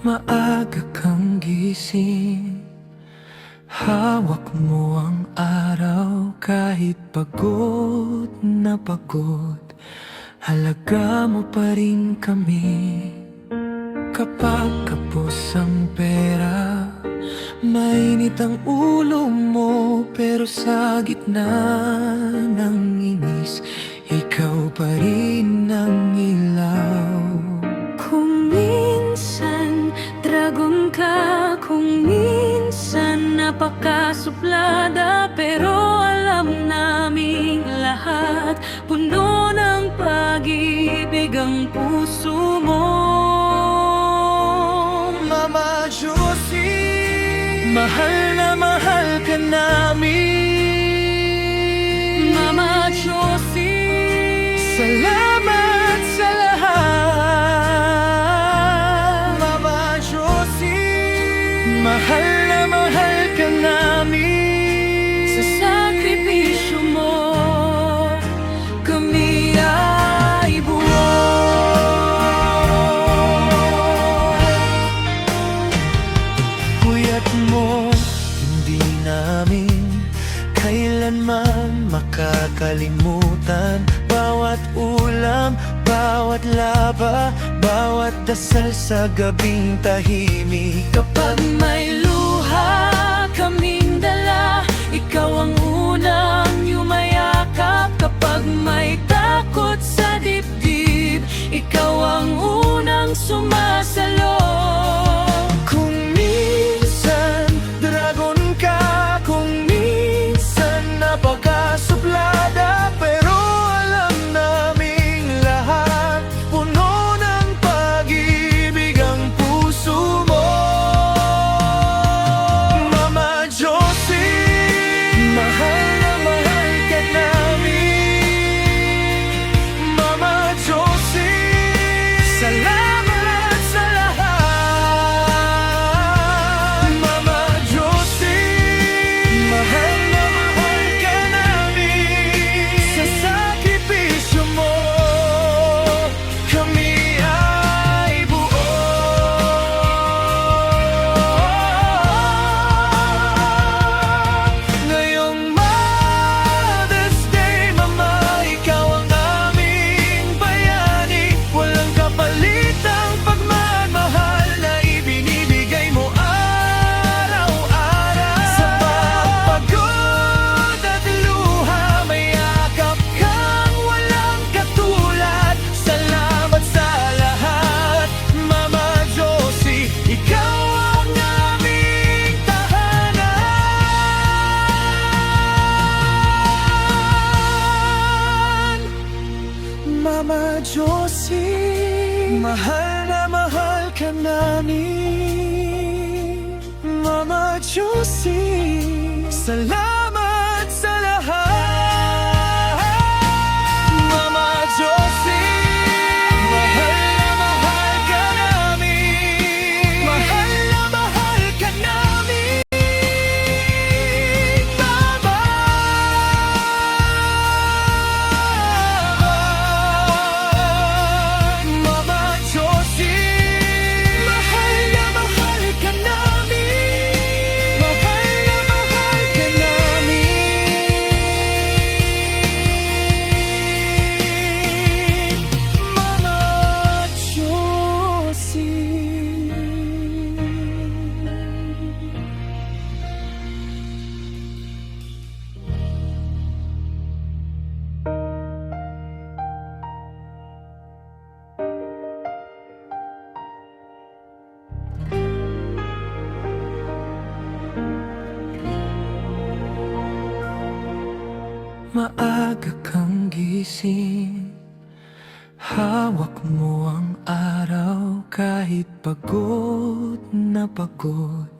Maaga kang gising, hawak mo ang araw kahit pagod na pagod. Halaga mo pa rin kami. Kapag kapos ang pera, mainit ang ulo mo, pero sa gitna ng inis, ikaw pa rin ang ilaw. Kung minsan dragon ka, kung minsan napakasuplada, pero alam naming lahat, puno ng pag-ibig ang puso mo. Mama Josie, mahal na mahal ka namin. Mama Josie, Salamat sa lahat. Mama Josie, mahal na mahal ka namin. sa sakripisyo mo, kami ay buo. Puyat mo, hindi namin kailanman makakalimutan. Bawat ulam, bawat laba, bawat dasal sa gabing tahimik. Kapag may luha kaming dala, ikaw ang unang yumayakap. Kapag may takot sa dibdib, ikaw ang unang sumasalo. Kung minsan dragon ka, kung minsan napakasuplada, pero alam naming lahat, puno ng pag-ibig ang puso mo. Mama Josie, mahal na mahal ka namin. Mama Josie, salamat sa lahat. Mama Josie, mahal na mahal ka namin. Sa sakripisyo mo, kami ay buo. Ngayong Mother's Day, Mama, ikaw ang aming bayani. Walang kapalitang pagmamahal na ibinibigay mo araw-araw. Sa bawat pagod at luha, may yakap kang walang katulad. Salamat sa lahat, Mama Josie, ikaw ang aming tahanan. Mama Josie, mahal na mahal ka namin. Mama Josie, salamat sa lahat. Mama Josie, mahal na mahal ka namin. Mahal na mahal ka namin, Mama. Mama Josie, mahal na mahal ka namin. Mahal na mahal ka namin, Mama Josie. Maaga kang gising, hawak mo ang araw kahit pagod na pagod.